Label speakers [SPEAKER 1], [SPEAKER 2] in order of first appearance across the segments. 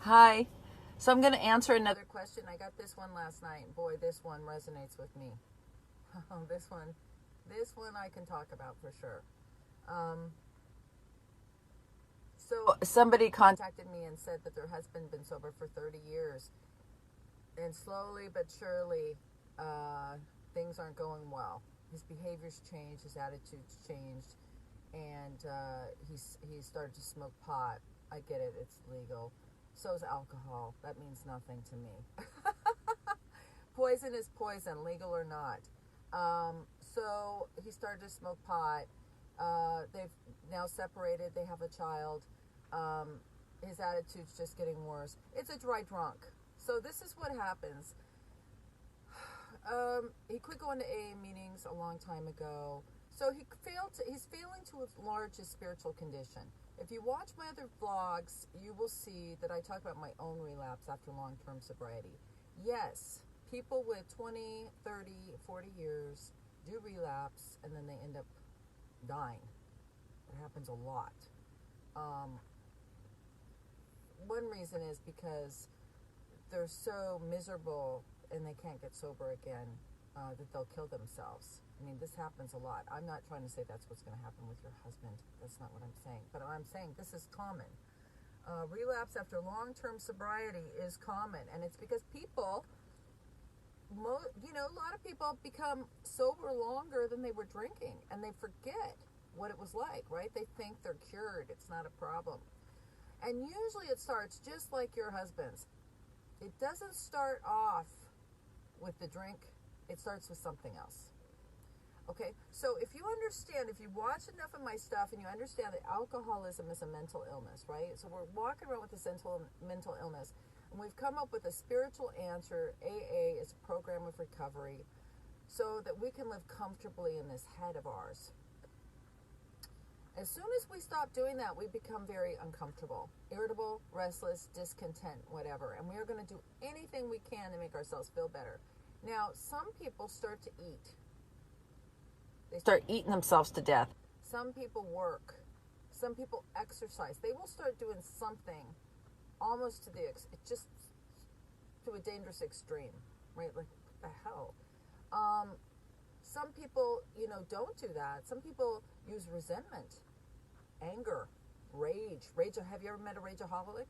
[SPEAKER 1] Hi. So I'm going to answer another question. I got this one last night. Boy, this one resonates with me. this one I can talk about for sure. So somebody contacted me and said that their husband been sober for 30 years, and slowly but surely, things aren't going well. His behaviors changed, his attitudes changed, and he started to smoke pot. I get it; it's legal. So is alcohol. That means nothing to me. Poison is poison, legal or not. So he started to smoke pot. They've now separated. They have a child. His attitude's just getting worse. It's a dry drunk. So this is what happens. He quit going to AA meetings a long time ago. So he's failing to enlarge his spiritual condition. If you watch my other vlogs, you will see that I talk about my own relapse after long-term sobriety. Yes, people with 20, 30, 40 years do relapse, and then they end up dying. It happens a lot. One reason is because they're so miserable and they can't get sober again, that they'll kill themselves. I mean, this happens a lot. I'm not trying to say that's what's going to happen with your husband. That's not what I'm saying. But I'm saying this is common. Relapse after long-term sobriety is common. And it's because people, a lot of people become sober longer than they were drinking. And they forget what it was like, right? They think they're cured. It's not a problem. And usually it starts just like your husband's. It doesn't start off with the drink. It starts with something else. Okay, so if you watch enough of my stuff and you understand that alcoholism is a mental illness, right? So we're walking around with this mental illness, and we've come up with a spiritual answer. AA is a program of recovery, so that we can live comfortably in this head of ours. As soon as we stop doing that, we become very uncomfortable, irritable, restless, discontent, whatever. And we are going to do anything we can to make ourselves feel better. Now, some people start to eat. They start eating themselves to death. Some people work. Some people exercise. They will start doing something almost to a dangerous extreme, right? Like, what the hell? Some people, don't do that. Some people use resentment, anger, rage. Have you ever met a rageaholic?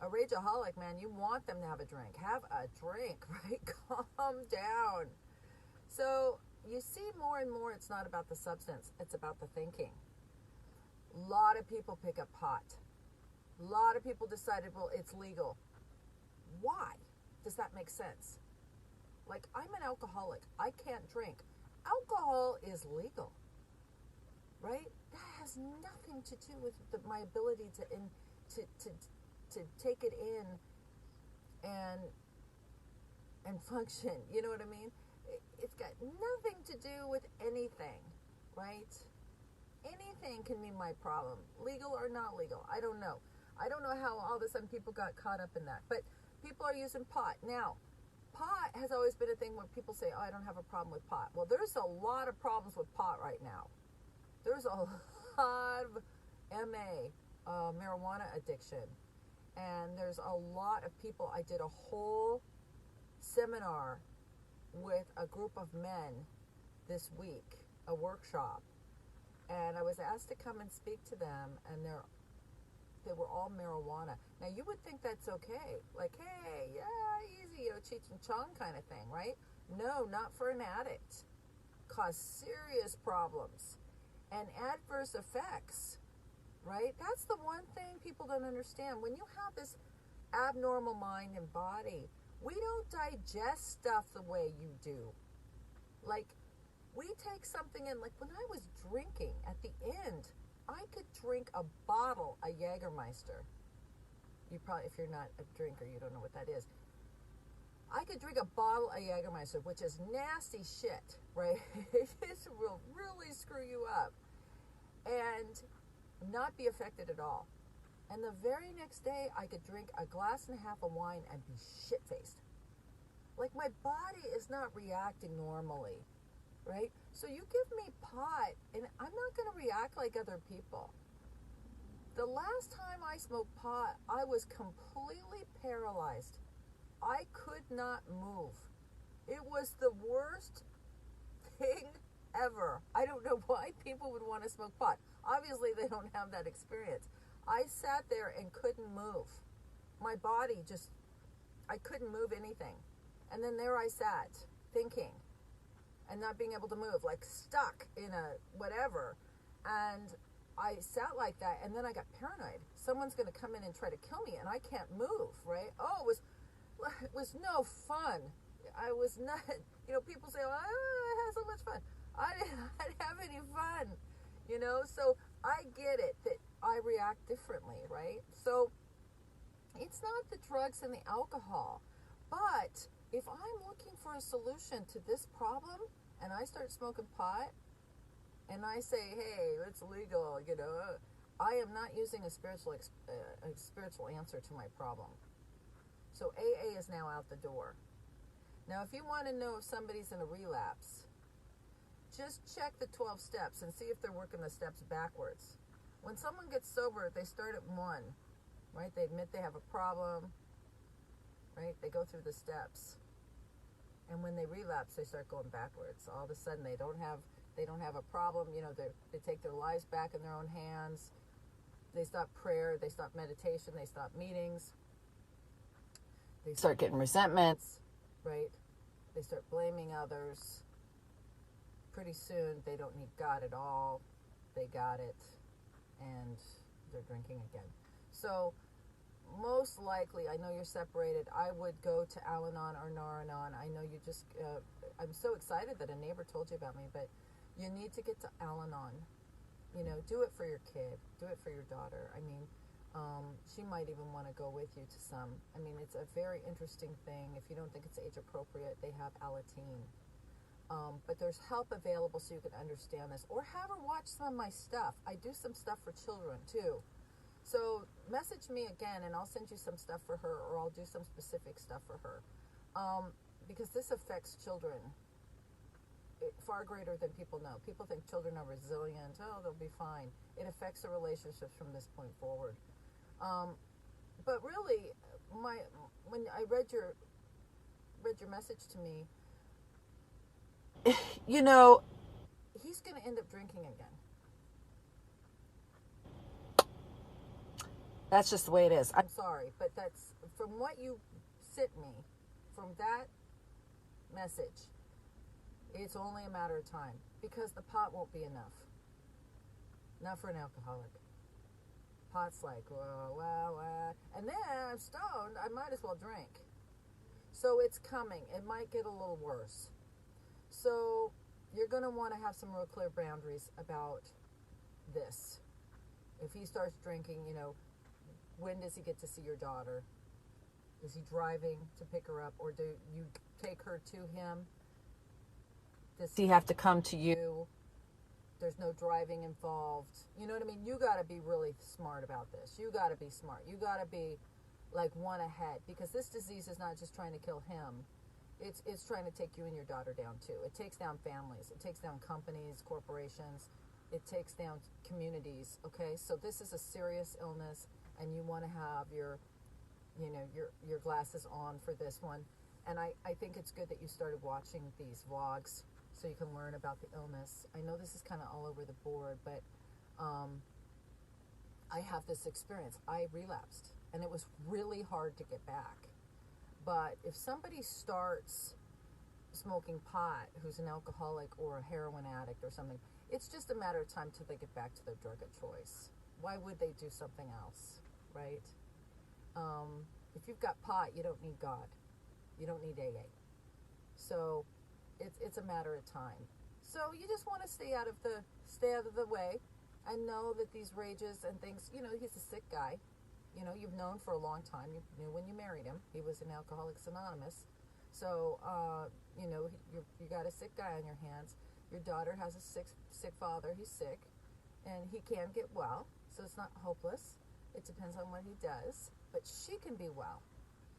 [SPEAKER 1] A rageaholic, man, you want them to have a drink. Have a drink, right? Calm down. So you see more and more it's not about the substance. It's about the thinking. A lot of people pick up pot. A lot of people decided, well, it's legal. Why? Does that make sense? Like, I'm an alcoholic. I can't drink. Alcohol is legal, right? That has nothing to do with my ability to take it in and function. You know what I mean? It's got nothing to do with anything, right? Anything can be my problem, legal or not legal. I don't know. I don't know how all of a sudden people got caught up in that. But people are using pot now. Pot has always been a thing where people say, oh, I don't have a problem with pot. Well, there's a lot of problems with pot right now. There's a lot of MA, marijuana addiction. And there's a lot of people. I did a whole seminar with a group of men this week, a workshop. And I was asked to come and speak to them, and they were all marijuana. Now, you would think that's okay. Like, hey, yeah, easy, Cheech and Chong kind of thing, right? No, not for an addict. Cause serious problems and adverse effects, right? That's the one thing people don't understand. When you have this abnormal mind and body, we don't digest stuff the way you do. Like, we take something in, like when I was drinking at the end, I could drink a bottle of Jägermeister. You probably, if you're not a drinker, you don't know what that is. I could drink a bottle of Jägermeister, which is nasty shit, right? It will really screw you up and not be affected at all. And the very next day, I could drink a glass and a half of wine and be shit-faced. Like, my body is not reacting normally, right? So you give me pot, and I'm not going to react like other people. The last time I smoked pot, I was completely paralyzed. I could not move. It was the worst thing ever. I don't know why people would want to smoke pot. Obviously, they don't have that experience. I sat there and couldn't move. My body just, I couldn't move anything. And then there I sat, thinking, and not being able to move, like stuck in a whatever. And I sat like that, and then I got paranoid. Someone's going to come in and try to kill me, and I can't move, right? Oh, it was no fun. I was not, people say, oh, I had so much fun. I didn't have any fun, so I get it that I react differently, right? So it's not the drugs and the alcohol, but if I'm looking for a solution to this problem and I start smoking pot and I say, hey, it's legal, I am not using a spiritual answer to my problem. So AA is now out the door. Now, if you want to know if somebody's in a relapse, just check the 12 steps and see if they're working the steps backwards. When someone gets sober, they start at 1, right? They admit they have a problem, right? They go through the steps. And when they relapse, they start going backwards. All of a sudden, they don't have a problem. They take their lives back in their own hands. They stop prayer. They stop meditation. They stop meetings. They start getting resentments, right? They start blaming others. Pretty soon, they don't need God at all. They got it, and they're drinking again. So most likely, I know you're separated, I would go to al-anon or nar-anon. I know you just, I'm so excited that a neighbor told you about me, but you need to get to al-anon. Do it for your kid. Do it for your daughter. I mean, she might even want to go with you to some. I mean, it's a very interesting thing. If you don't think it's age appropriate, they have al-anon. But there's help available so you can understand this. Or have her watch some of my stuff. I do some stuff for children, too. So message me again, and I'll send you some stuff for her, or I'll do some specific stuff for her. Because this affects children far greater than people know. People think children are resilient. Oh, they'll be fine. It affects the relationships from this point forward. But really, when I read your message to me, he's going to end up drinking again. That's just the way it is. I'm sorry, but that's from what you sent me, from that message, it's only a matter of time, because the pot won't be enough. Not for an alcoholic. Pot's like, well, and then I'm stoned, I might as well drink. So it's coming. It might get a little worse. So you're going to want to have some real clear boundaries about this. If he starts drinking, when does he get to see your daughter? Is he driving to pick her up, or do you take her to him? Does he have to come to you? There's no driving involved. You know what I mean? You got to be really smart about this. You got to be smart. You got to be like one ahead, because this disease is not just trying to kill him. It's trying to take you and your daughter down too. It takes down families. It takes down companies, corporations. It takes down communities. Okay, so this is a serious illness, and you want to have your glasses on for this one. And I think it's good that you started watching these vlogs so you can learn about the illness. I know this is kind of all over the board, but I have this experience. I relapsed, and it was really hard to get back. But if somebody starts smoking pot, who's an alcoholic or a heroin addict or something, it's just a matter of time till they get back to their drug of choice. Why would they do something else, right? If you've got pot, you don't need God. You don't need AA. So it's a matter of time. So you just want to stay out of the way, and know that these rages and things, he's a sick guy. You've known for a long time. You knew when you married him. He was in Alcoholics Anonymous. So, you got a sick guy on your hands. Your daughter has a sick father. He's sick, and he can get well. So it's not hopeless. It depends on what he does. But she can be well.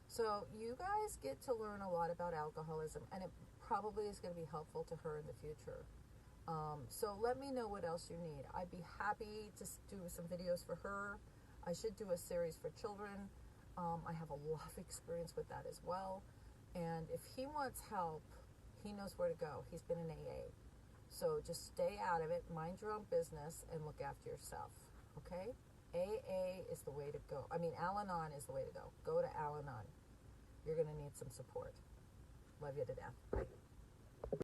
[SPEAKER 1] So you guys get to learn a lot about alcoholism, and it probably is going to be helpful to her in the future. So let me know what else you need. I'd be happy to do some videos for her. I should do a series for children. I have a lot of experience with that as well. And if he wants help, he knows where to go. He's been in AA. So just stay out of it, mind your own business, and look after yourself. Okay? AA is the way to go. I mean, al-anon is the way to go. Go to al-anon. You're going to need some support. Love you to death. Bye.